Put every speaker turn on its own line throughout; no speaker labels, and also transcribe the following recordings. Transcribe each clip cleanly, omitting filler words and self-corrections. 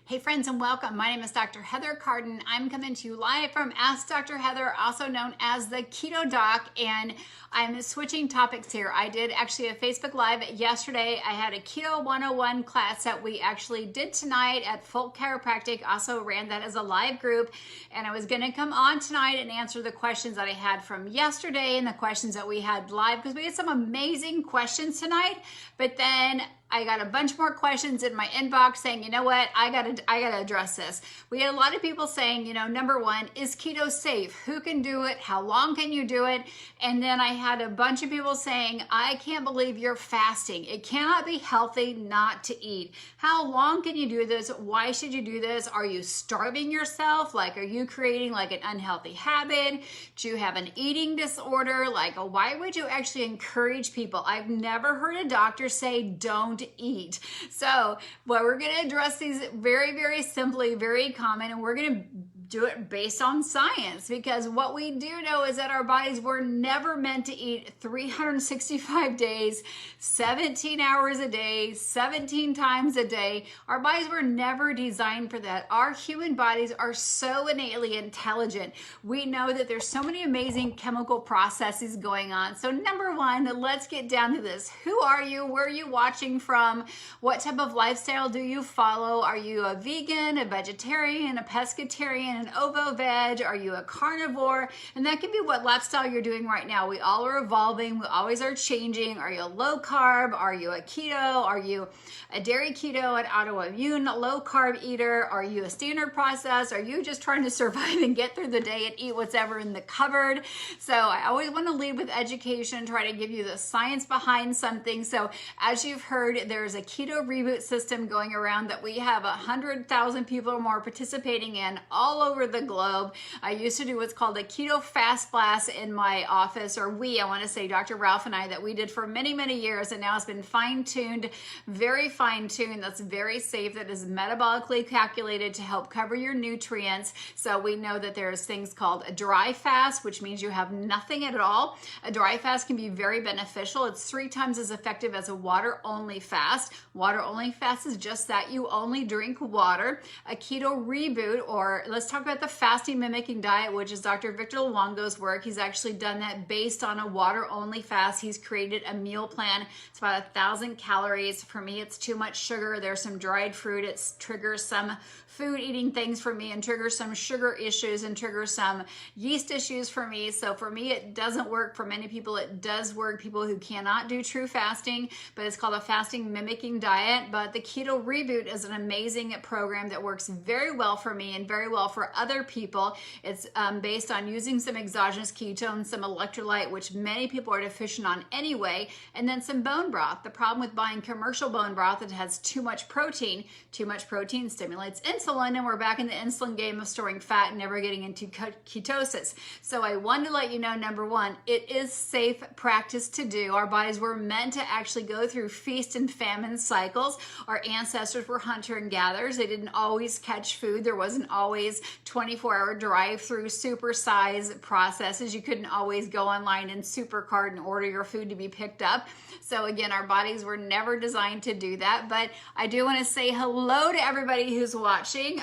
Hey friends and welcome. My name is Dr. Heather Carden. I'm coming to you live from Ask Dr. Heather, also known as the Keto Doc, and I'm switching topics here. I did actually a Facebook Live yesterday. I had a Keto 101 class that we actually did tonight at Folk Chiropractic. Also ran that as a live group, and I was going to come on tonight and answer the questions that I had from yesterday and the questions that we had live because we had some amazing questions tonight, but then I got a bunch more questions in my inbox saying, you know what, I gotta address this. We had a lot of people saying, you know, number one, is keto safe? Who can do it? How long can you do it? And then I had a bunch of people saying, I can't believe you're fasting. It cannot be healthy not to eat. How long can you do this? Why should you do this? Are you starving yourself? Like, are you creating like an unhealthy habit? Do you have an eating disorder? Like, why would you actually encourage people? I've never heard a doctor say, don't eat. So, well, we're going to address these very, very simply, very common, and we're going to do it based on science, because what we do know is that our bodies were never meant to eat 365 days, 17 hours a day, 17 times a day. Our bodies were never designed for that. Our human bodies are so innately intelligent. We know that there's so many amazing chemical processes going on. So number one, let's get down to this. Who are you? Where are you watching from? What type of lifestyle do you follow? Are you a vegan, a vegetarian, a pescatarian, an ovo-veg? Are you a carnivore? And that can be what lifestyle you're doing right now. We all are evolving. We always are changing. Are you a low carb? Are you a keto? Are you a dairy keto, an autoimmune low carb eater? Are you a standard process? Are you just trying to survive and get through the day and eat whatever in the cupboard? So I always want to lead with education, try to give you the science behind something. So as you've heard, there's a keto reboot system going around that we have 100,000 people or more participating in all over the globe. I used to do what's called a keto fast blast in my office, or I want to say Dr. Ralph and I, that we did for many, many years, and now it's been fine-tuned, very fine-tuned, that's very safe, that is metabolically calculated to help cover your nutrients. So we know that there's things called a dry fast, which means you have nothing at all. A dry fast can be very beneficial. It's 3 times as effective as a water-only fast. Water-only fast is just that, you only drink water. A keto reboot, or let's talk about the fasting mimicking diet, which is Dr. Victor Luongo's work. He's actually done that based on a water-only fast. He's created a meal plan. It's about 1,000 calories. For me, it's too much sugar. There's some dried fruit. It triggers some food eating things for me and triggers some sugar issues and triggers some yeast issues for me. So for me, it doesn't work. For many people, it does work. People who cannot do true fasting, but it's called a fasting mimicking diet. But the Keto Reboot is an amazing program that works very well for me and very well for other people. It's based on using some exogenous ketones, some electrolyte, which many people are deficient on anyway, and then some bone broth. The problem with buying commercial bone broth, it has too much protein. Too much protein stimulates insulin, and we're back in the insulin game of storing fat and never getting into ketosis. So I wanted to let you know, number one, it is safe practice to do. Our bodies were meant to actually go through feast and famine cycles. Our ancestors were hunter and gatherers. They didn't always catch food. There wasn't always 24-hour drive-through supersize processes. You couldn't always go online and Supercart and order your food to be picked up. So again, our bodies were never designed to do that. But I do want to say hello to everybody who's watching.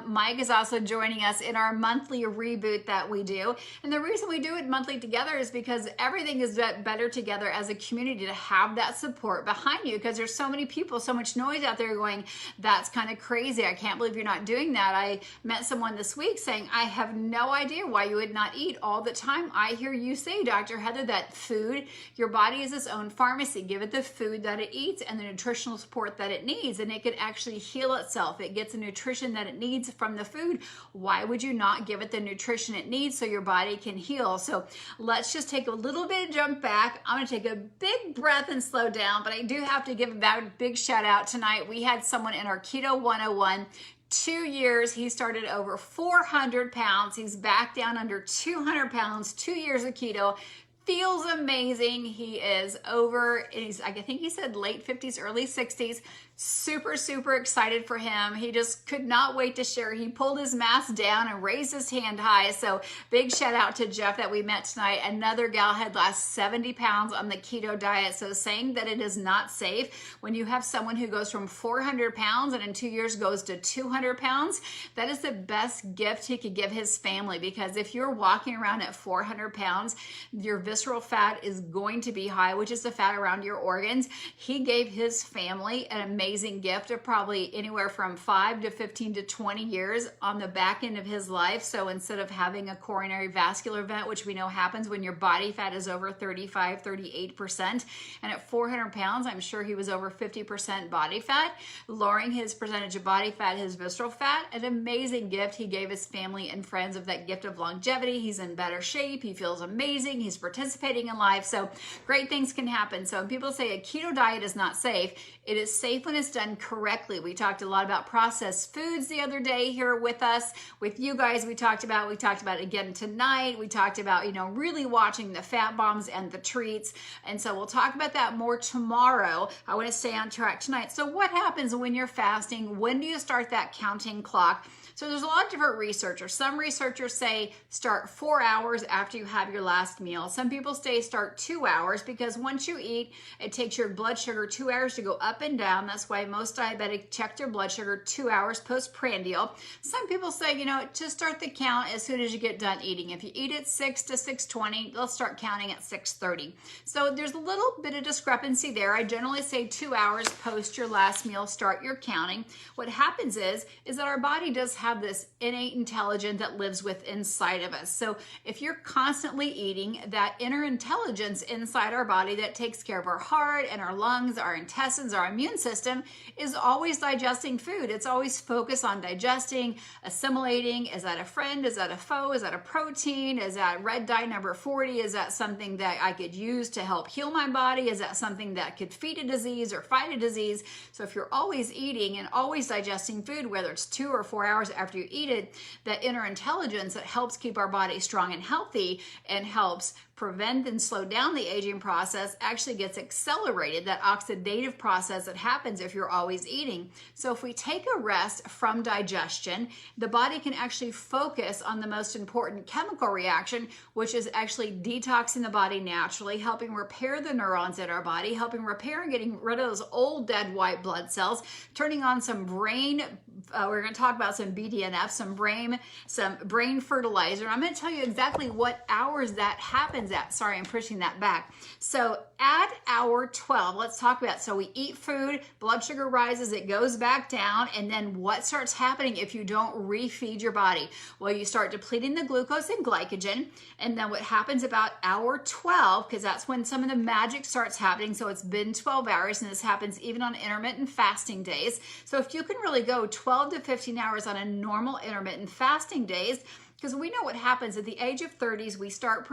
Mike is also joining us in our monthly reboot that we do. And the reason we do it monthly together is because everything is better together as a community to have that support behind you, because there's so many people, so much noise out there going, that's kind of crazy. I can't believe you're not doing that. I met someone this week saying, I have no idea why you would not eat all the time. I hear you say, Dr. Heather, that food, your body is its own pharmacy. Give it the food that it eats and the nutritional support that it needs, and it can actually heal itself. It gets the nutrition that it needs from the food. Why would you not give it the nutrition it needs so your body can heal? So let's just take a little bit of jump back. I'm going to take a big breath and slow down, but I do have to give a big shout out tonight. We had someone in our Keto 101, 2 years, he started over 400 pounds. He's back down under 200 pounds, 2 years of keto. Feels amazing. He is over, I think he said late 50s, early 60s, super, super excited for him. He just could not wait to share. He pulled his mask down and raised his hand high. So big shout out to Jeff that we met tonight. Another gal had lost 70 pounds on the keto diet. So saying that it is not safe when you have someone who goes from 400 pounds and in 2 years goes to 200 pounds, that is the best gift he could give his family, because if you're walking around at 400 pounds, your visceral fat is going to be high, which is the fat around your organs. He gave his family an amazing gift of probably anywhere from 5 to 15 to 20 years on the back end of his life. So instead of having a coronary vascular event, which we know happens when your body fat is over 35, 38%, and at 400 pounds, I'm sure he was over 50% body fat, lowering his percentage of body fat, his visceral fat, an amazing gift he gave his family and friends of that gift of longevity. He's in better shape. He feels amazing. He's participating in life. So great things can happen. So when people say a keto diet is not safe, it is safe when it's done correctly. We talked a lot about processed foods the other day here with us, with you guys. We talked about it again tonight. We talked about, really watching the fat bombs and the treats. And so we'll talk about that more tomorrow. I want to stay on track tonight. So what happens when you're fasting? When do you start that counting clock? So there's a lot of different researchers. Some researchers say start 4 hours after you have your last meal. Some people say start 2 hours, because once you eat, it takes your blood sugar 2 hours to go up and down. That's why most diabetic check their blood sugar 2 hours postprandial. Some people say, just start the count as soon as you get done eating. If you eat at 6 to 6:20, they'll start counting at 6:30. So there's a little bit of discrepancy there. I generally say 2 hours post your last meal, start your counting. What happens is that our body does have this innate intelligence that lives within inside of us. So if you're constantly eating, that inner intelligence inside our body that takes care of our heart and our lungs, our intestines, our immune system, is always digesting food. It's always focused on digesting, assimilating. Is that a friend? Is that a foe? Is that a protein? Is that red dye number 40? Is that something that I could use to help heal my body? Is that something that could feed a disease or fight a disease? So if you're always eating and always digesting food, whether it's 2 or 4 hours after you eat it, that inner intelligence that helps keep our body strong and healthy and helps prevent and slow down the aging process actually gets accelerated, that oxidative process that happens if you're always eating. So if we take a rest from digestion, the body can actually focus on the most important chemical reaction, which is actually detoxing the body naturally, helping repair the neurons in our body, helping repair and getting rid of those old dead white blood cells, turning on some brain, we're going to talk about some BDNF, some brain fertilizer. I'm going to tell you exactly what hours that happens at. Sorry, I'm pushing that back. So at hour 12, let's talk about, so we eat food, blood sugar rises, it goes back down, and then what starts happening if you don't refeed your body? Well, you start depleting the glucose and glycogen, and then what happens about hour 12, because that's when some of the magic starts happening, so it's been 12 hours, and this happens even on intermittent fasting days. So if you can really go 12 to 15 hours on a normal intermittent fasting days, because we know what happens at the age of 30s, we stop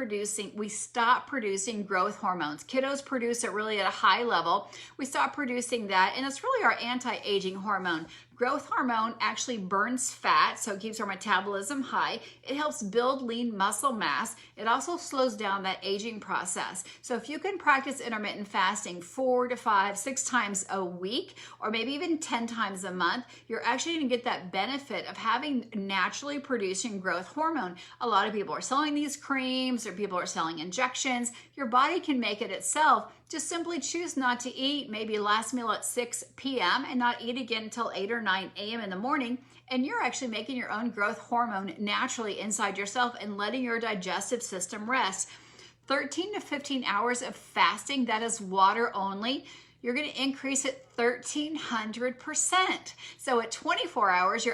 producing growth hormones. Kiddos produce it really at a high level. We stop producing that, and it's really our anti-aging hormone. Growth hormone actually burns fat, so it keeps our metabolism high. It helps build lean muscle mass. It also slows down that aging process. So if you can practice intermittent fasting 4 to 5, 6 times a week, or maybe even 10 times a month, you're actually going to get that benefit of having naturally producing growth hormone. A lot of people are selling these creams, or people are selling injections. Your body can make it itself. Just simply choose not to eat, maybe last meal at 6 p.m. and not eat again until 8 or 9 a.m. in the morning. And you're actually making your own growth hormone naturally inside yourself and letting your digestive system rest. 13 to 15 hours of fasting, that is water only, you're going to increase it 1,300%. So at 24 hours,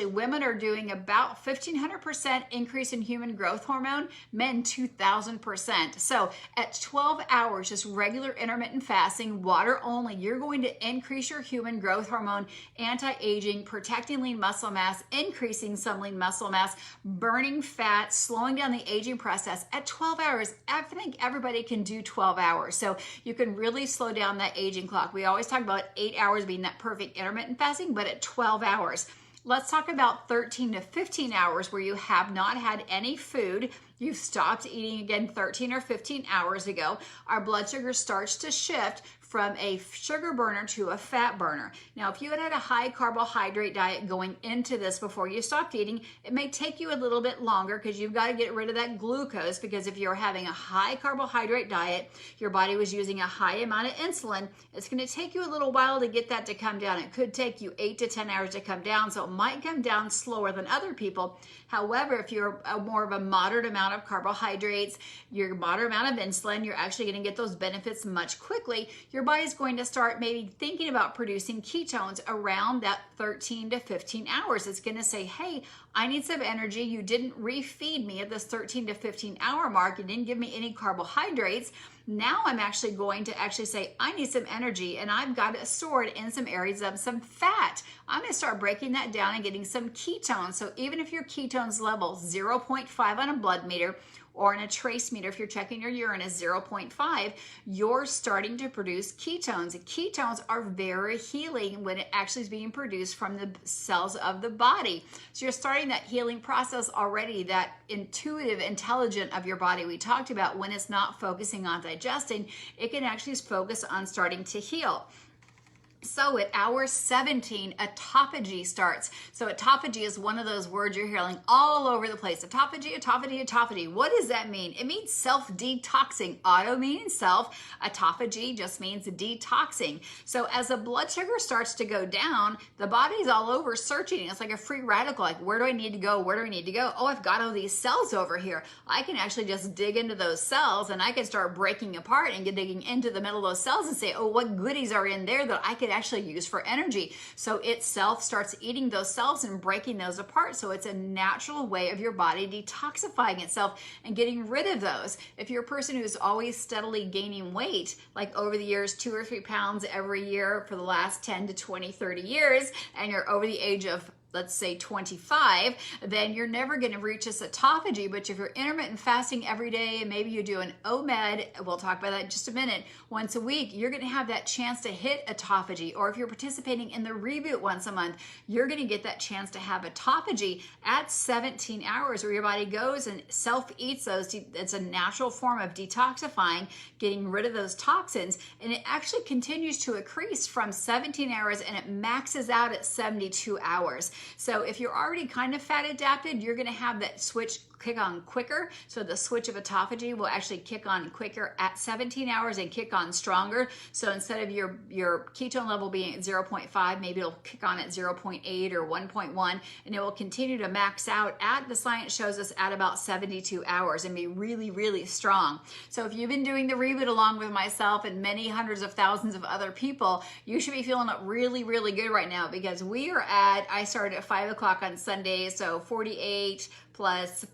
women are doing about 1,500% increase in human growth hormone, men 2,000%. So at 12 hours, just regular intermittent fasting, water only, you're going to increase your human growth hormone, anti-aging, protecting lean muscle mass, increasing some lean muscle mass, burning fat, slowing down the aging process at 12 hours. I think everybody can do 12 hours. So you can really slow down that aging clock. We always talk about 8 hours being that perfect intermittent fasting, but at 12 hours. Let's talk about 13 to 15 hours where you have not had any food. You've stopped eating again 13 or 15 hours ago. Our blood sugar starts to shift from a sugar burner to a fat burner. Now, if you had a high carbohydrate diet going into this before you stopped eating, it may take you a little bit longer because you've got to get rid of that glucose, because if you're having a high carbohydrate diet, your body was using a high amount of insulin, it's going to take you a little while to get that to come down. It could take you 8 to 10 hours to come down, so it might come down slower than other people. However, if you're more of a moderate amount of carbohydrates, your moderate amount of insulin, you're actually going to get those benefits much quickly. Your body's going to start maybe thinking about producing ketones around that 13 to 15 hours. It's going to say, hey, I need some energy. You didn't refeed me at this 13 to 15 hour mark. You didn't give me any carbohydrates. Now I'm actually going to say, I need some energy, and I've got it stored in some areas of some fat. I'm going to start breaking that down and getting some ketones. So even if your ketones level 0.5 on a blood meter, or in a trace meter, if you're checking your urine is 0.5, you're starting to produce ketones. Ketones are very healing when it actually is being produced from the cells of the body. So you're starting that healing process already, that intuitive, intelligent of your body we talked about. When it's not focusing on digesting, it can actually focus on starting to heal. So at hour 17, autophagy starts. So autophagy is one of those words you're hearing all over the place. Autophagy, autophagy, autophagy. What does that mean? It means self-detoxing. Auto means self. Autophagy just means detoxing. So as the blood sugar starts to go down, the body's all over searching. It's like a free radical. Like, where do I need to go? Where do I need to go? Oh, I've got all these cells over here. I can actually just dig into those cells, and I can start breaking apart and digging into the middle of those cells and say, oh, what goodies are in there that I could actually use for energy. So itself starts eating those cells and breaking those apart. So it's a natural way of your body detoxifying itself and getting rid of those. If you're a person who's always steadily gaining weight, like over the years, 2 or 3 pounds every year for the last 10 to 20, 30 years, and you're over the age of, let's say 25, then you're never going to reach this autophagy. But if you're intermittent fasting every day, and maybe you do an OMED, we'll talk about that in just a minute, once a week, you're going to have that chance to hit autophagy. Or if you're participating in the reboot once a month, you're going to get that chance to have autophagy at 17 hours, where your body goes and self-eats those. It's a natural form of detoxifying, getting rid of those toxins, and it actually continues to increase from 17 hours, and it maxes out at 72 hours. So if you're already kind of fat adapted, you're going to have that switch kick on quicker. So the switch of autophagy will actually kick on quicker at 17 hours and kick on stronger. So instead of your ketone level being at 0.5, maybe it'll kick on at 0.8 or 1.1, and it will continue to max out at, the science shows us, at about 72 hours and be really, really strong. So if you've been doing the reboot along with myself and many hundreds of thousands of other people, you should be feeling really, really good right now, because I started at 5 o'clock on Sunday, so 48 plus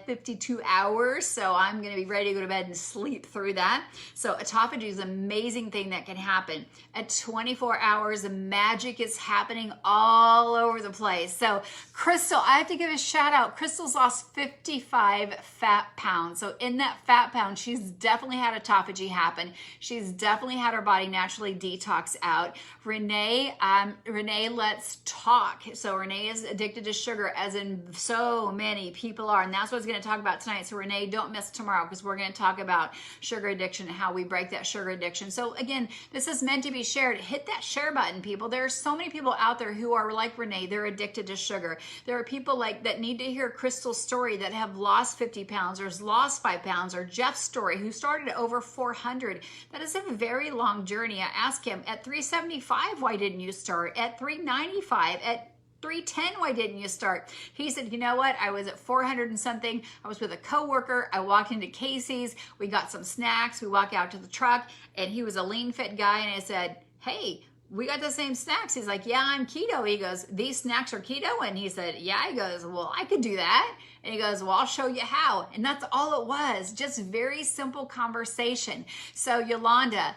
52 hours. So I'm going to be ready to go to bed and sleep through that. So autophagy is an amazing thing that can happen. At 24 hours, the magic is happening all over the place. So Crystal, I have to give a shout out. Crystal's lost 55 fat pounds. So in that fat pound, she's definitely had autophagy happen. She's definitely had her body naturally detox out. Renee, let's talk. So Renee is addicted to sugar, as in so many people are, and that's what I was going to talk about tonight. So Renee, don't miss tomorrow, because we're going to talk about sugar addiction and how we break that sugar addiction. So again, this is meant to be shared. Hit that share button, people. There are so many people out there who are like Renee. They're addicted to sugar. There are people like that need to hear Crystal's story, that have lost 50 pounds or has lost 5 pounds, or Jeff's story, who started at over 400. That is a very long journey. I asked him, at 375, why didn't you start? At 395, at 310, why didn't you start? He said, you know what? I was at 400 and something. I was with a coworker. I walked into Casey's. We got some snacks. We walked out to the truck, and he was a lean, fit guy. And I said, hey, we got the same snacks. He's like, yeah, I'm keto. He goes, these snacks are keto? And he said, yeah. He goes, well, I could do that. And he goes, well, I'll show you how. And that's all it was. Just very simple conversation. So Yolanda,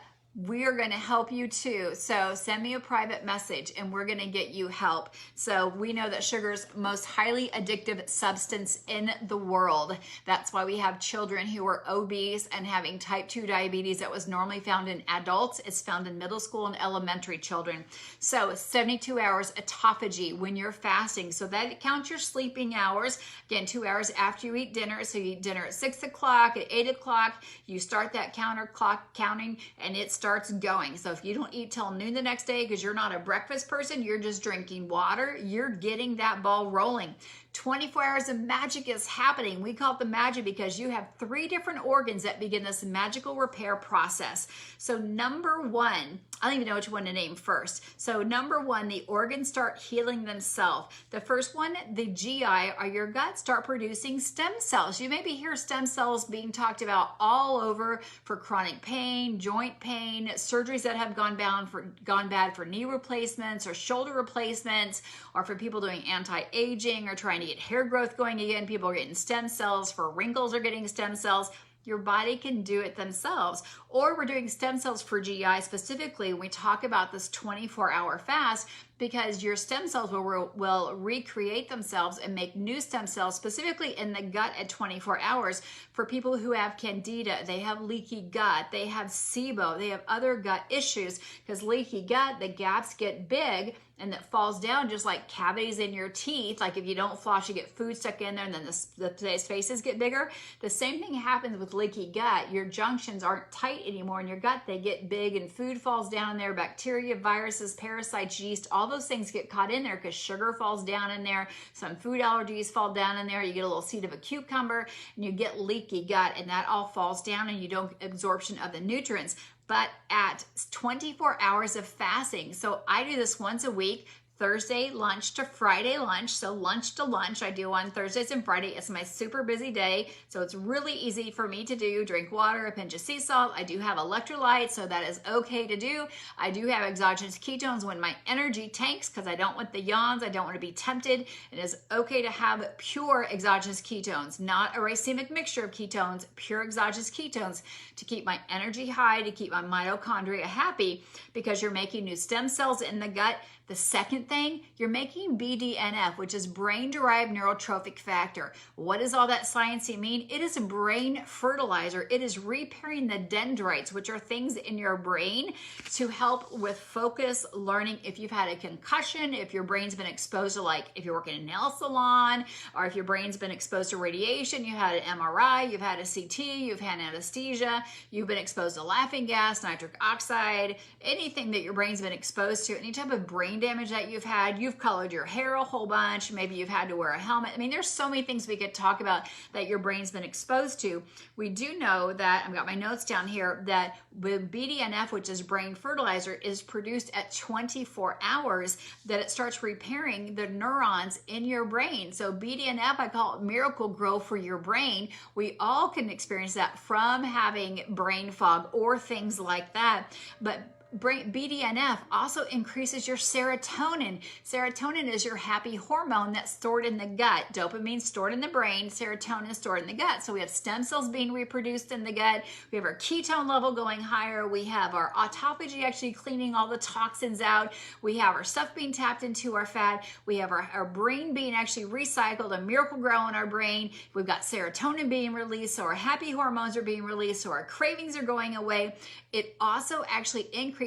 we are going to help you too. So send me a private message and we're going to get you help. So we know that sugar is the most highly addictive substance in the world. That's why we have children who are obese and having type 2 diabetes that was normally found in adults. It's found in middle school and elementary children. So 72 hours autophagy when you're fasting. So that counts your sleeping hours. Again, 2 hours after you eat dinner. So you eat dinner at 6 o'clock, at 8 o'clock, you start that counter clock counting, and it's starts going. So if you don't eat till noon the next day because you're not a breakfast person, you're just drinking water, you're getting that ball rolling. 24 hours of magic is happening. We call it the magic because you have 3 different organs that begin this magical repair process. So number 1, I don't even know which one to name first. So number 1, the organs start healing themselves. The first one, the GI or your gut, start producing stem cells. You maybe hear stem cells being talked about all over for chronic pain, joint pain, surgeries that have gone bad for knee replacements or shoulder replacements, or for people doing anti-aging or trying to get hair growth going again. People are getting stem cells. For wrinkles are getting stem cells. Your body can do it themselves. Or we're doing stem cells for GI specifically when we talk about this 24-hour fast, because your stem cells will recreate themselves and make new stem cells specifically in the gut at 24 hours. For people who have candida, they have leaky gut, they have SIBO, they have other gut issues, because leaky gut, the gaps get big and it falls down just like cavities in your teeth. Like if you don't floss, you get food stuck in there and then the spaces get bigger. The same thing happens with leaky gut. Your junctions aren't tight anymore in your gut. They get big and food falls down in there. Bacteria, viruses, parasites, yeast, all those things get caught in there because sugar falls down in there. Some food allergies fall down in there. You get a little seed of a cucumber and you get leaky gut, and that all falls down and you don't get absorption of the nutrients. But at 24 hours of fasting, so I do this once a week, Thursday lunch to Friday lunch. So lunch to lunch I do on Thursdays and Friday. It's my super busy day, so it's really easy for me to do. Drink water, a pinch of sea salt. I do have electrolytes, so that is okay to do. I do have exogenous ketones when my energy tanks, because I don't want the yawns. I don't want to be tempted. It is okay to have pure exogenous ketones, not a racemic mixture of ketones, pure exogenous ketones, to keep my energy high, to keep my mitochondria happy, because you're making new stem cells in the gut. The second thing, you're making BDNF, which is brain-derived neurotrophic factor. What does all that sciencey mean? It is a brain fertilizer. It is repairing the dendrites, which are things in your brain to help with focus, learning. If you've had a concussion, if your brain's been exposed to, like if you're working in a nail salon, or if your brain's been exposed to radiation, you had an MRI, you've had a CT, you've had anesthesia, you've been exposed to laughing gas, nitric oxide, anything that your brain's been exposed to, any type of brain damage that you've had, you've colored your hair a whole bunch, maybe you've had to wear a helmet. I mean, there's so many things we could talk about that your brain's been exposed to. We do know that, I've got my notes down here, that with BDNF, which is brain fertilizer, is produced at 24 hours, that it starts repairing the neurons in your brain. So BDNF, I call it miracle grow for your brain. We all can experience that from having brain fog or things like that. But BDNF also increases your serotonin. Serotonin is your happy hormone that's stored in the gut. Dopamine stored in the brain, serotonin stored in the gut. So we have stem cells being reproduced in the gut. We have our ketone level going higher. We have our autophagy actually cleaning all the toxins out. We have our stuff being tapped into our fat. We have our brain being actually recycled, a miracle grow in our brain. We've got serotonin being released, so our happy hormones are being released, so our cravings are going away. It also actually increases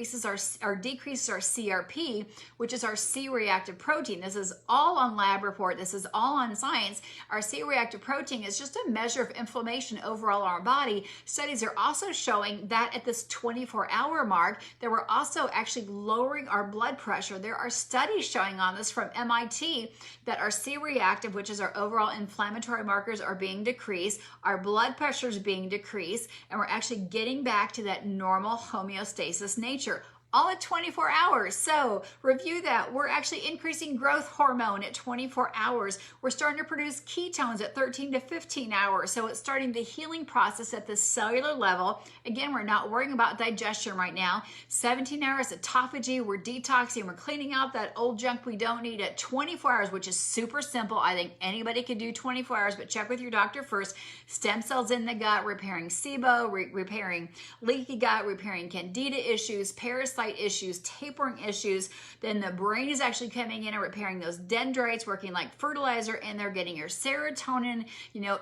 or decreases our CRP, which is our C-reactive protein. This is all on lab report. This is all on science. Our C-reactive protein is just a measure of inflammation overall in our body. Studies are also showing that at this 24-hour mark, that we're also actually lowering our blood pressure. There are studies showing on this from MIT that our C-reactive, which is our overall inflammatory markers, are being decreased. Our blood pressure is being decreased, and we're actually getting back to that normal homeostasis nature. All at 24 hours. So review that. We're actually increasing growth hormone at 24 hours. We're starting to produce ketones at 13 to 15 hours. So it's starting the healing process at the cellular level. Again, we're not worrying about digestion right now. 17 hours autophagy. We're detoxing. We're cleaning out that old junk we don't need at 24 hours, which is super simple. I think anybody could do 24 hours, but check with your doctor first. Stem cells in the gut, repairing SIBO, repairing leaky gut, repairing candida issues, parasites, appetite issues, tapering issues, then the brain is actually coming in and repairing those dendrites, working like fertilizer, and they're getting your serotonin,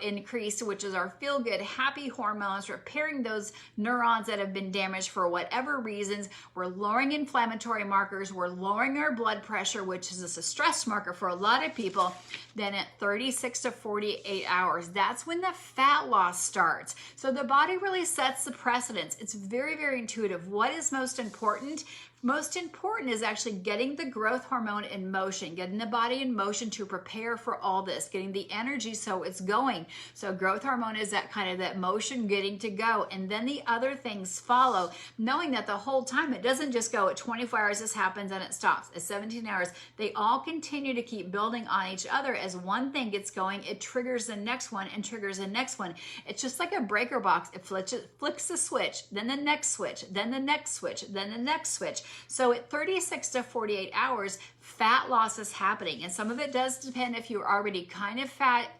increased, which is our feel-good, happy hormones, repairing those neurons that have been damaged for whatever reasons. We're lowering inflammatory markers. We're lowering our blood pressure, which is a stress marker for a lot of people. Then at 36 to 48 hours, that's when the fat loss starts. So the body really sets the precedence. It's very, very intuitive. What is most important? Most important is actually getting the growth hormone in motion, getting the body in motion to prepare for all this, getting the energy so it's going. So growth hormone is that motion getting to go. And then the other things follow, knowing that the whole time it doesn't just go at 24 hours, this happens and it stops. At 17 hours, they all continue to keep building on each other. As one thing gets going, it triggers the next one and triggers the next one. It's just like a breaker box. It flicks the switch, then the next switch, then the next switch, then the next switch. So at 36 to 48 hours, fat loss is happening. And some of it does depend if you're already kind of fat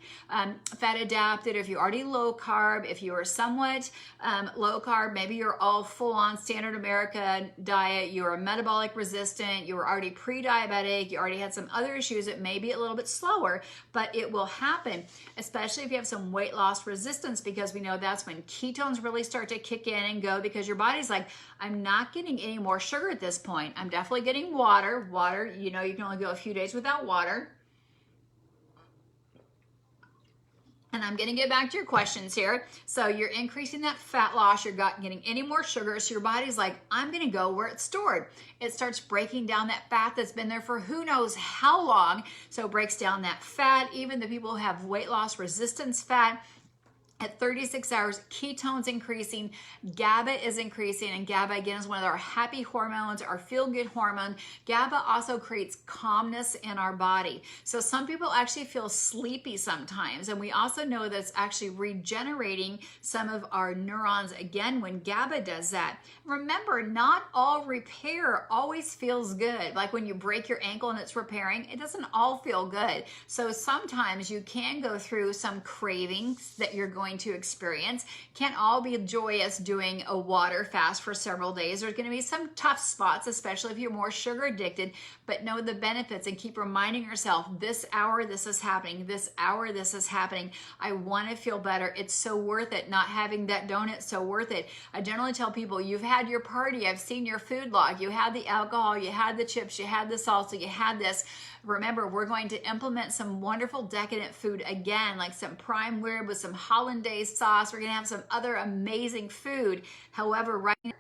adapted, if you're already low carb, if you are somewhat low carb, maybe you're all full on standard America diet, you're metabolic resistant, you were already pre-diabetic, you already had some other issues, it may be a little bit slower, but it will happen, especially if you have some weight loss resistance, because we know that's when ketones really start to kick in and go, because your body's like, I'm not getting any more sugar at this point. I'm definitely getting water. You can only go a few days without water. And I'm going to get back to your questions here. So you're increasing that fat loss. You're not getting any more sugar. So your body's like, I'm going to go where it's stored. It starts breaking down that fat that's been there for who knows how long. So it breaks down that fat. Even the people who have weight loss resistance fat, at 36 hours, ketones increasing, GABA is increasing, and GABA again is one of our happy hormones, our feel-good hormone. GABA also creates calmness in our body. So some people actually feel sleepy sometimes, and we also know that it's actually regenerating some of our neurons again when GABA does that. Remember, not all repair always feels good. Like when you break your ankle and it's repairing, it doesn't all feel good. So sometimes you can go through some cravings that you're going to experience. Can't all be joyous doing a water fast for several days. There's going to be some tough spots, especially if you're more sugar addicted, but know the benefits and keep reminding yourself, this hour, this is happening. This hour, this is happening. I want to feel better. It's so worth it. Not having that donut, so worth it. I generally tell people, you've had your party. I've seen your food log. You had the alcohol, you had the chips, you had the salsa, you had this. Remember, we're going to implement some wonderful decadent food again, like some prime rib with some hollandaise sauce. We're going to have some other amazing food. However, right now,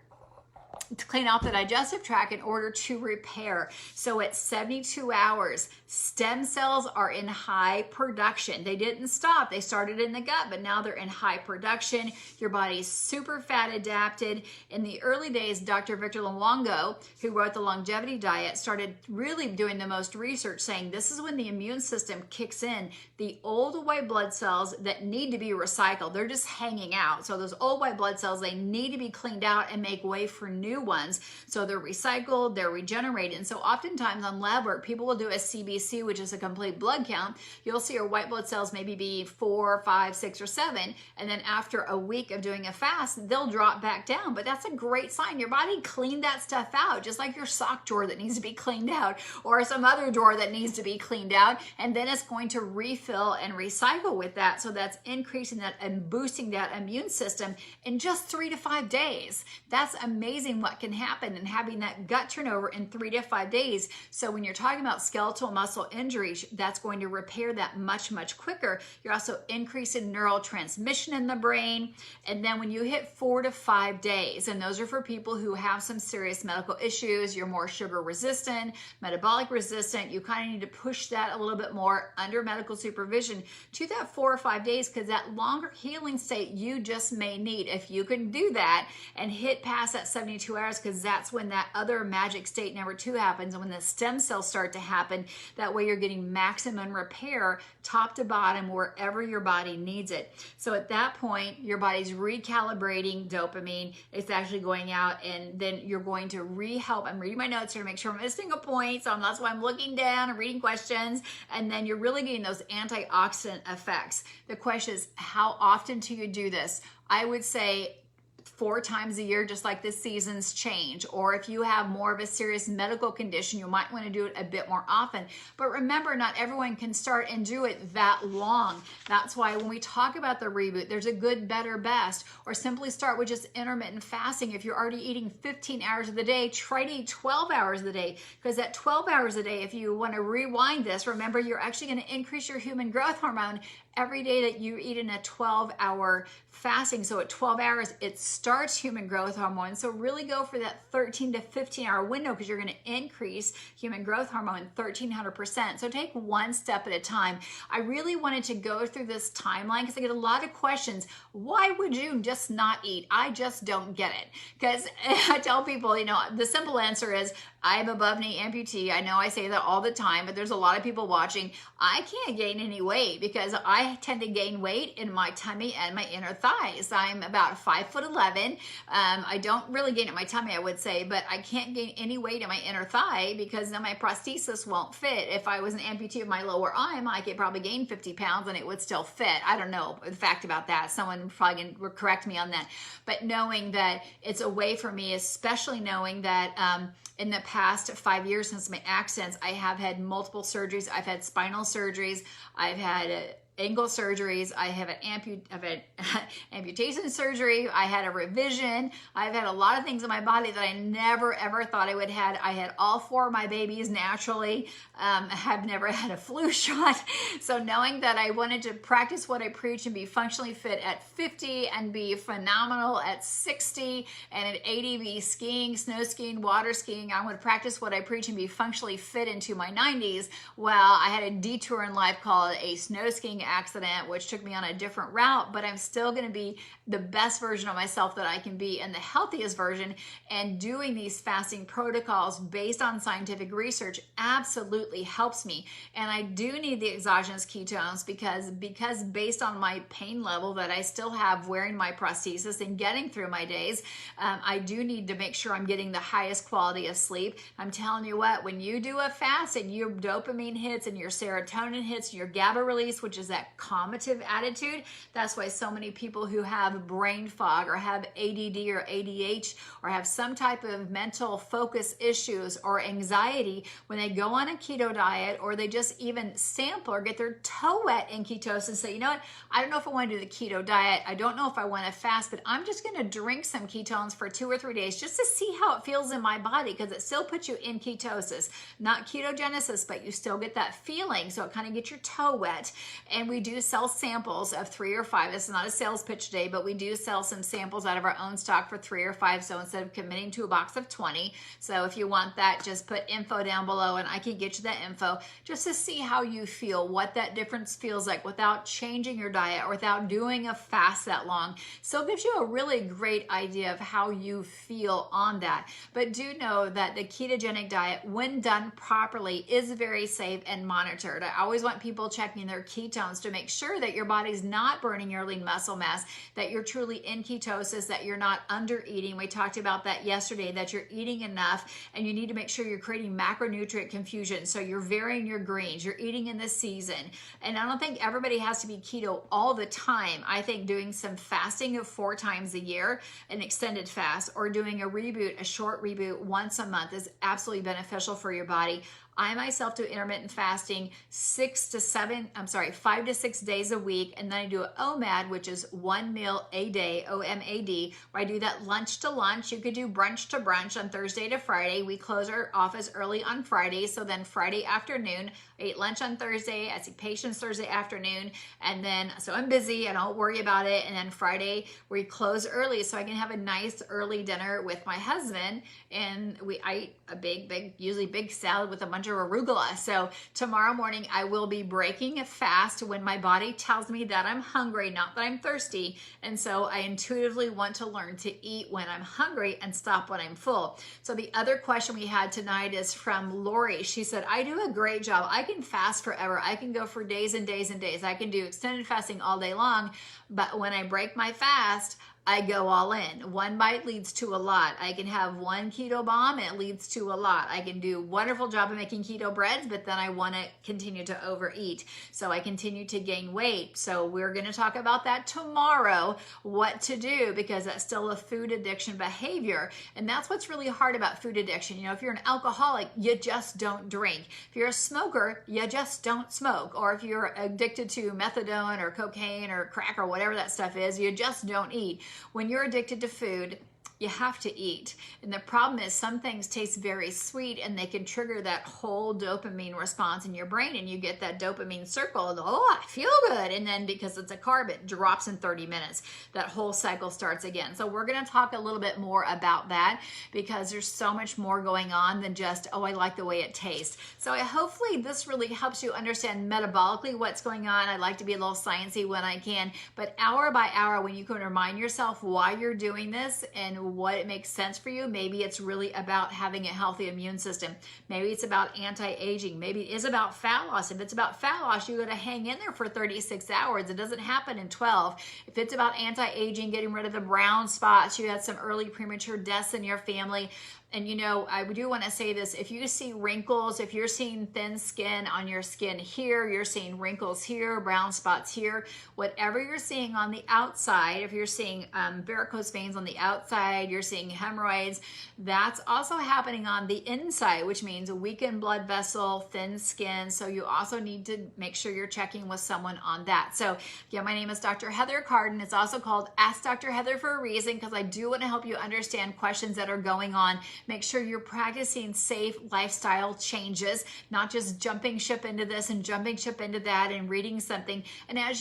to clean out the digestive tract in order to repair. So at 72 hours, stem cells are in high production. They didn't stop. They started in the gut, but now they're in high production. Your body's super fat adapted. In the early days, Dr. Victor Luongo, who wrote the longevity diet, started really doing the most research, saying this is when the immune system kicks in. The old white blood cells that need to be recycled, they're just hanging out. So those old white blood cells, they need to be cleaned out and make way for new ones. So they're recycled, they're regenerated. And so oftentimes on lab work, people will do a CBC, which is a complete blood count. You'll see your white blood cells maybe be 4, 5, 6, or 7. And then after a week of doing a fast, they'll drop back down. But that's a great sign. Your body cleaned that stuff out, just like your sock drawer that needs to be cleaned out or some other drawer that needs to be cleaned out. And then it's going to refill and recycle with that. So that's increasing that and boosting that immune system in just 3 to 5 days. That's amazing what can happen and having that gut turnover in 3 to 5 days. So when you're talking about skeletal muscle injuries, that's going to repair that much, much quicker. You're also increasing neurotransmission in the brain. And then when you hit 4 to 5 days, and those are for people who have some serious medical issues, you're more sugar resistant, metabolic resistant, you kind of need to push that a little bit more under medical supervision to that 4 or 5 days, because that longer healing state you just may need. If you can do that and hit past that 72 hours, because that's when that other magic state number 2 happens, and when the stem cells start to happen, that way you're getting maximum repair top to bottom wherever your body needs it. So at that point, your body's recalibrating dopamine. It's actually going out, and then you're going to re-help. I'm reading my notes here to make sure I'm missing a point, so that's why I'm looking down and reading questions, and then you're really getting those antioxidant effects. The question is, how often do you do this? I would say 4 times a year, just like the seasons change. Or if you have more of a serious medical condition, you might want to do it a bit more often. But remember, not everyone can start and do it that long. That's why when we talk about the reboot, there's a good, better, best, or simply start with just intermittent fasting. If you're already eating 15 hours of the day, try to eat 12 hours of the day, because at 12 hours a day, if you want to rewind this, remember, you're actually going to increase your human growth hormone every day that you eat in a 12-hour fasting. So at 12 hours, it starts human growth hormone. So really go for that 13 to 15-hour window, because you're going to increase human growth hormone 1,300%. So take one step at a time. I really wanted to go through this timeline because I get a lot of questions. Why would you just not eat? I just don't get it. Because I tell people, you know, the simple answer is, I'm above knee amputee. I know I say that all the time, but there's a lot of people watching. I can't gain any weight because I tend to gain weight in my tummy and my inner thighs. I'm about 5'11". I don't really gain in my tummy, I would say, but I can't gain any weight in my inner thigh because then my prosthesis won't fit. If I was an amputee of my lower arm, I could probably gain 50 pounds and it would still fit. I don't know the fact about that. Someone probably can correct me on that. But knowing that it's a way for me, especially knowing that in the past 5 years since my accidents, I have had multiple surgeries. I've had spinal surgeries. I've had ankle surgeries. I have an amputation surgery. I had a revision. I've had a lot of things in my body that I never ever thought I would have. I had all 4 of my babies naturally. I have never had a flu shot. So knowing that I wanted to practice what I preach and be functionally fit at 50 and be phenomenal at 60 and at 80 be skiing, snow skiing, water skiing, I want to practice what I preach and be functionally fit into my 90s. Well, I had a detour in life called a snow skiing accident, which took me on a different route, but I'm still going to be the best version of myself that I can be and the healthiest version. And doing these fasting protocols based on scientific research absolutely helps me. And I do need the exogenous ketones because based on my pain level that I still have wearing my prosthesis and getting through my days, I do need to make sure I'm getting the highest quality of sleep. I'm telling you what, when you do a fast and your dopamine hits and your serotonin hits, and your GABA release, which is that calmative attitude, that's why so many people who have brain fog or have ADD or ADH or have some type of mental focus issues or anxiety, when they go on a keto diet or they just even sample or get their toe wet in ketosis and say, you know what, I don't know if I want to do the keto diet. I don't know if I want to fast, but I'm just going to drink some ketones for 2 or 3 days just to see how it feels in my body, because it still puts you in ketosis, not ketogenesis, but you still get that feeling. So it kind of gets your toe wet. And we do sell samples of 3 or 5. This is not a sales pitch today, but we do sell some samples out of our own stock for 3 or 5. So instead of committing to a box of 20, so if you want that, just put info down below and I can get you that info just to see how you feel, what that difference feels like without changing your diet or without doing a fast that long. So it gives you a really great idea of how you feel on that. But do know that the ketogenic diet, when done properly, is very safe and monitored. I always want people checking their ketones to make sure that your body's not burning your lean muscle mass, that you're truly in ketosis, that you're not under eating. We talked about that yesterday, that you're eating enough, and you need to make sure you're creating macronutrient confusion. So you're varying your greens, you're eating in the season. And I don't think everybody has to be keto all the time. I think doing some fasting of 4 times a year, an extended fast, or doing a reboot, a short reboot once a month is absolutely beneficial for your body. I myself do intermittent fasting 5 to 6 days a week, and then I do an OMAD, which is 1 meal a day, OMAD, where I do that lunch to lunch. You could do brunch to brunch on Thursday to Friday. We close our office early on Friday, so then Friday afternoon, I eat lunch on Thursday, I see patients Thursday afternoon, and then, so I'm busy, I don't worry about it, and then Friday, we close early, so I can have a nice early dinner with my husband, and I eat a big, usually big salad with a bunch of arugula. So tomorrow morning I will be breaking a fast when my body tells me that I'm hungry, not that I'm thirsty. And so I intuitively want to learn to eat when I'm hungry and stop when I'm full. So the other question we had tonight is from Lori. She said, I do a great job. I can fast forever. I can go for days and days and days. I can do extended fasting all day long. But when I break my fast, I go all in. One bite leads to a lot. I can have one keto bomb, it leads to a lot. I can do a wonderful job of making keto breads, but then I want to continue to overeat. So I continue to gain weight. So we're going to talk about that tomorrow, what to do, because that's still a food addiction behavior. And that's what's really hard about food addiction. You know, if you're an alcoholic, you just don't drink. If you're a smoker, you just don't smoke. Or if you're addicted to methadone or cocaine or crack or whatever that stuff is, you just don't eat. When you're addicted to food, you have to eat. And the problem is some things taste very sweet and they can trigger that whole dopamine response in your brain, and you get that dopamine circle and, oh, I feel good. And then because it's a carb, it drops in 30 minutes. That whole cycle starts again. So we're going to talk a little bit more about that, because there's so much more going on than just, oh, I like the way it tastes. So hopefully this really helps you understand metabolically what's going on. I like to be a little sciencey when I can, but hour by hour, when you can remind yourself why you're doing this and what it makes sense for you. Maybe it's really about having a healthy immune system. Maybe it's about anti-aging. Maybe it is about fat loss. If it's about fat loss, you got to hang in there for 36 hours. It doesn't happen in 12. If it's about anti-aging, getting rid of the brown spots, you had some early premature deaths in your family. And you know, I do want to say this, if you see wrinkles, if you're seeing thin skin on your skin here, you're seeing wrinkles here, brown spots here, whatever you're seeing on the outside, if you're seeing varicose veins on the outside, you're seeing hemorrhoids, that's also happening on the inside, which means a weakened blood vessel, thin skin. So you also need to make sure you're checking with someone on that. So yeah, my name is Dr. Heather Carden. It's also called Ask Dr. Heather for a reason, because I do want to help you understand questions that are going on. Make sure you're practicing safe lifestyle changes, not just jumping ship into this and jumping ship into that and reading something. And I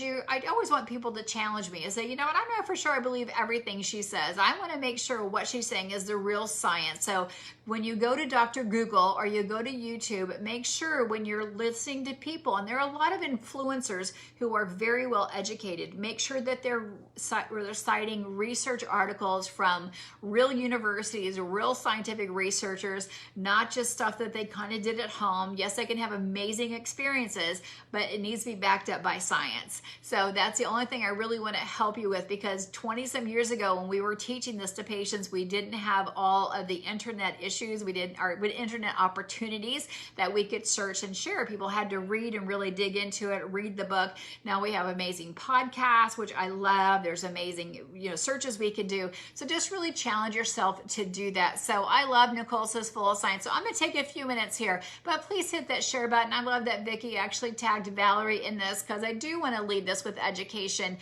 always want people to challenge me and say, you know what, I'm not for sure I believe everything she says. I want to make sure what she's saying is the real science. So when you go to Dr. Google or you go to YouTube, make sure when you're listening to people, and there are a lot of influencers who are very well educated, make sure that they're citing research articles from real universities, real scientific researchers, not just stuff that they kind of did at home. Yes, they can have amazing experiences, but it needs to be backed up by science. So that's the only thing I really want to help you with, because 20 some years ago when we were teaching this to patients, we didn't have all of the internet issues. We didn't, or internet opportunities that we could search and share. People had to read and really dig into it, read the book. Now we have amazing podcasts, which I love. There's amazing, searches we could do. So just really challenge yourself to do that. So I love Nicole Says Full of Science. So I'm going to take a few minutes here, but please hit that share button. I love that Vicki actually tagged Valerie in this, because I do want to lead this with education.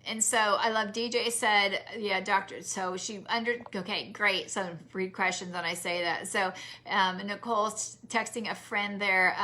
And so I love DJ said, yeah, doctor. So okay, great. So read questions when I say that. So Nicole's texting a friend there.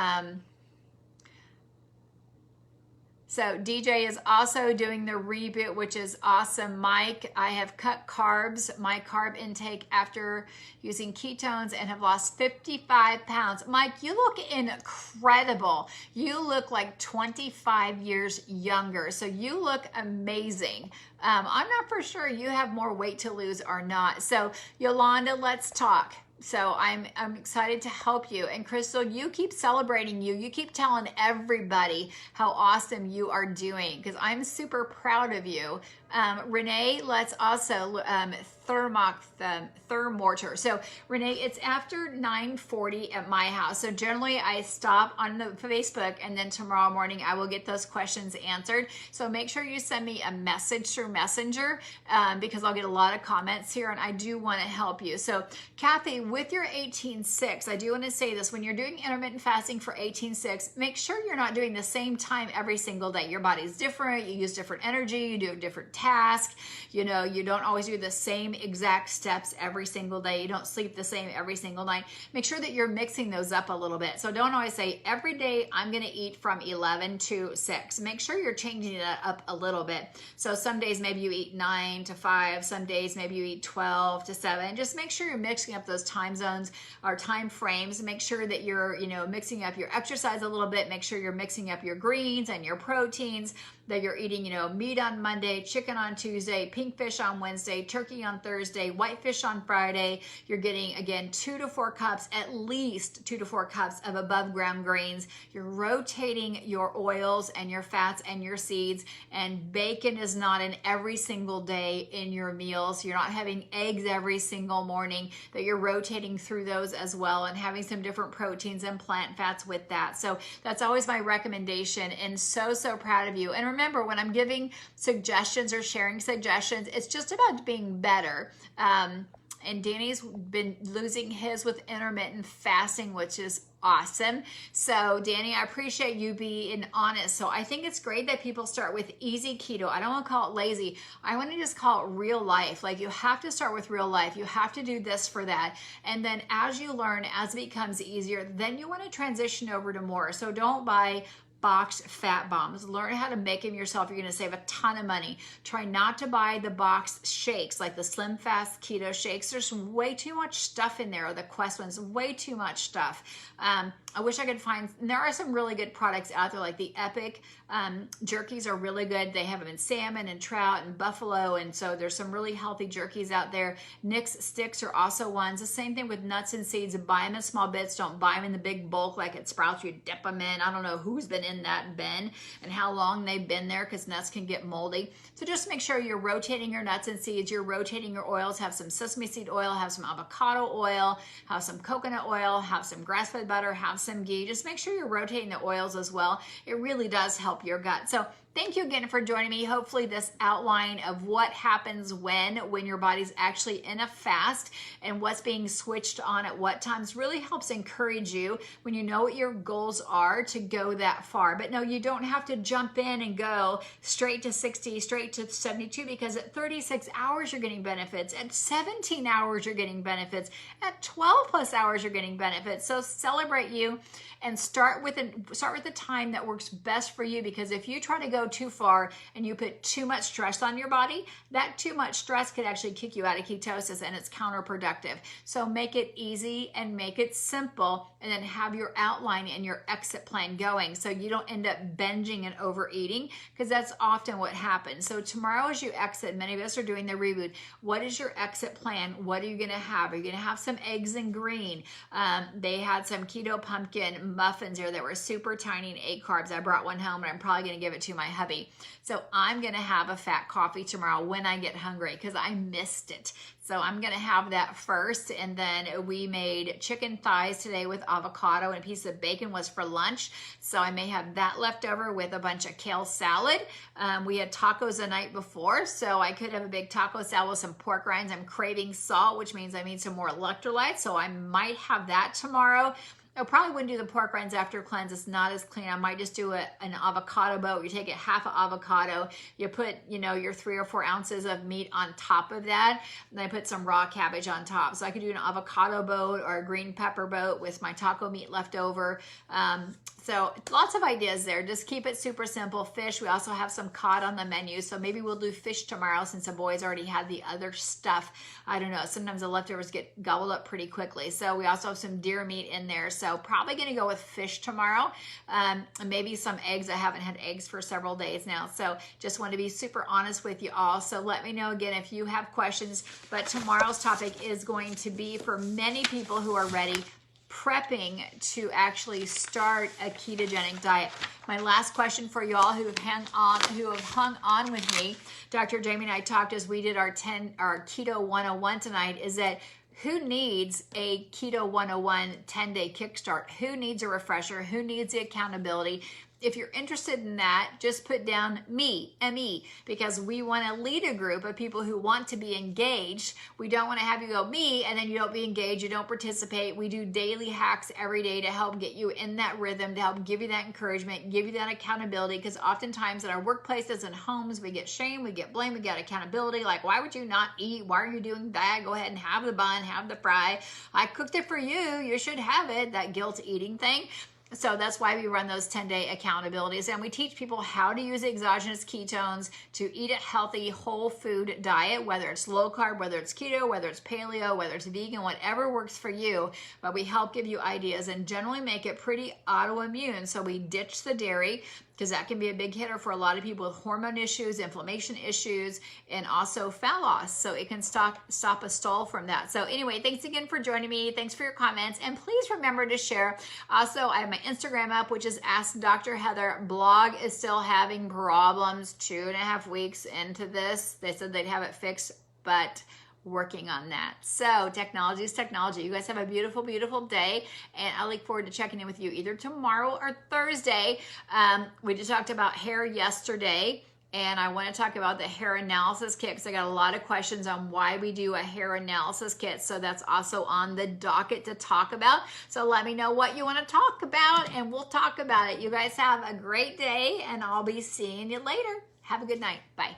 So DJ is also doing the reboot, which is awesome. Mike, I have cut carbs, my carb intake after using ketones, and have lost 55 pounds. Mike, you look incredible. You look like 25 years younger. So you look amazing. I'm not for sure you have more weight to lose or not. So Yolanda, let's talk. So I'm excited to help you. And Crystal, you keep celebrating you. You keep telling everybody how awesome you are doing, because I'm super proud of you. Renee, let's also thermorter. So Renee, it's after 9:40 at my house. So generally I stop on the Facebook, and then tomorrow morning I will get those questions answered. So make sure you send me a message through Messenger, because I'll get a lot of comments here, and I do want to help you. So Kathy, with your 18-6, I do want to say this: when you're doing intermittent fasting for 18-6, make sure you're not doing the same time every single day. Your body's different. You use different energy. You do a different task. You don't always do the same exact steps every single day. You don't sleep the same every single night. Make sure that you're mixing those up a little bit. So don't always say every day I'm going to eat from 11 to 6. Make sure you're changing it up a little bit. So some days maybe you eat 9 to 5. Some days maybe you eat 12 to 7. Just make sure you're mixing up those time zones or time frames. Make sure that you're, mixing up your exercise a little bit. Make sure you're mixing up your greens and your proteins, that you're eating, meat on Monday, chicken chicken on Tuesday, pink fish on Wednesday, turkey on Thursday, white fish on Friday. You're getting, again, 2 to 4 cups, at least 2 to 4 cups of above ground grains. You're rotating your oils and your fats and your seeds, and bacon is not in every single day in your meals. You're not having eggs every single morning, that you're rotating through those as well and having some different proteins and plant fats with that. So that's always my recommendation, and so proud of you. And remember, when I'm giving suggestions or sharing suggestions, it's just about being better. And Danny's been losing his with intermittent fasting, which is awesome. So Danny, I appreciate you being honest. So I think it's great that people start with easy keto. I don't want to call it lazy. I want to just call it real life. Like, you have to start with real life. You have to do this for that. And then as you learn, as it becomes easier, then you want to transition over to more. So don't buy boxed fat bombs. Learn how to make them yourself. You're going to save a ton of money. Try not to buy the boxed shakes, like the Slim Fast Keto shakes. There's way too much stuff in there, or the Quest ones, way too much stuff. I wish I could find, and there are some really good products out there, like the Epic jerkies are really good. They have them in salmon and trout and buffalo, and so there's some really healthy jerkies out there. Nix sticks are also ones. The same thing with nuts and seeds. Buy them in small bits. Don't buy them in the big bulk like at Sprouts. You dip them in. I don't know who's been in that bin and how long they've been there, because nuts can get moldy. So just make sure you're rotating your nuts and seeds. You're rotating your oils. Have some sesame seed oil, have some avocado oil, have some coconut oil, have some grass-fed butter, have some ghee. Just make sure you're rotating the oils as well. It really does help your gut. So thank you again for joining me. Hopefully this outline of what happens when your body's actually in a fast and what's being switched on at what times really helps encourage you, when you know what your goals are, to go that far. But no, you don't have to jump in and go straight to 60, straight to 72, because at 36 hours you're getting benefits. At 17 hours you're getting benefits. At 12 plus hours you're getting benefits. So celebrate you and start with the time that works best for you, because if you try to go too far and you put too much stress on your body, that too much stress could actually kick you out of ketosis, and it's counterproductive. So make it easy and make it simple, and then have your outline and your exit plan going, so you don't end up binging and overeating, because that's often what happens. So tomorrow as you exit, many of us are doing the reboot. What is your exit plan? What are you going to have? Are you going to have some eggs and green? They had some keto pumpkin muffins here that were super tiny and 8 carbs. I brought one home, and I'm probably going to give it to my hubby. So I'm going to have a fat coffee tomorrow when I get hungry, because I missed it. So I'm going to have that first. And then we made chicken thighs today with avocado, and a piece of bacon was for lunch. So I may have that left over with a bunch of kale salad. We had tacos the night before, so I could have a big taco salad with some pork rinds. I'm craving salt, which means I need some more electrolytes. So I might have that tomorrow. I probably wouldn't do the pork rinds after cleanse. It's not as clean. I might just do an avocado boat. You take a half an avocado, you put, your 3 or 4 ounces of meat on top of that, and then I put some raw cabbage on top. So I could do an avocado boat or a green pepper boat with my taco meat left over. So lots of ideas there. Just keep it super simple. Fish, we also have some cod on the menu, so maybe we'll do fish tomorrow since the boys already had the other stuff. I don't know. Sometimes the leftovers get gobbled up pretty quickly. So we also have some deer meat in there. So probably going to go with fish tomorrow, and maybe some eggs. I haven't had eggs for several days now. So just want to be super honest with you all. So let me know again if you have questions. But tomorrow's topic is going to be for many people who are ready, prepping to actually start a ketogenic diet. My last question for y'all who have hung on with me, Dr. Jamie and I talked as we did our Keto 101 tonight, is that who needs a Keto 101 10-day kickstart? Who needs a refresher? Who needs the accountability? If you're interested in that, just put down me, M-E, because we want to lead a group of people who want to be engaged. We don't want to have you go me and then you don't be engaged, you don't participate. We do daily hacks every day to help get you in that rhythm, to help give you that encouragement, give you that accountability, because oftentimes in our workplaces and homes, we get shame, we get blame, we get accountability. Like, why would you not eat? Why are you doing that? Go ahead and have the bun, have the fry. I cooked it for you. You should have it. That guilt eating thing. So that's why we run those 10-day accountabilities, and we teach people how to use exogenous ketones to eat a healthy whole food diet, whether it's low carb, whether it's keto, whether it's paleo, whether it's vegan, whatever works for you. But we help give you ideas and generally make it pretty autoimmune. So we ditch the dairy, because that can be a big hitter for a lot of people with hormone issues, inflammation issues, and also fat loss. So it can stop a stall from that. So anyway, thanks again for joining me. Thanks for your comments. And please remember to share. Also, I have my Instagram up, which is Ask Dr. Heather. Blog is still having problems 2.5 weeks into this. They said they'd have it fixed, but working on that. So technology is technology. You guys have a beautiful, beautiful day, and I look forward to checking in with you either tomorrow or Thursday. We just talked about hair yesterday, and I want to talk about the hair analysis kit because I got a lot of questions on why we do a hair analysis kit. So that's also on the docket to talk about. So let me know what you want to talk about, and we'll talk about it. You guys have a great day, and I'll be seeing you later. Have a good night. Bye.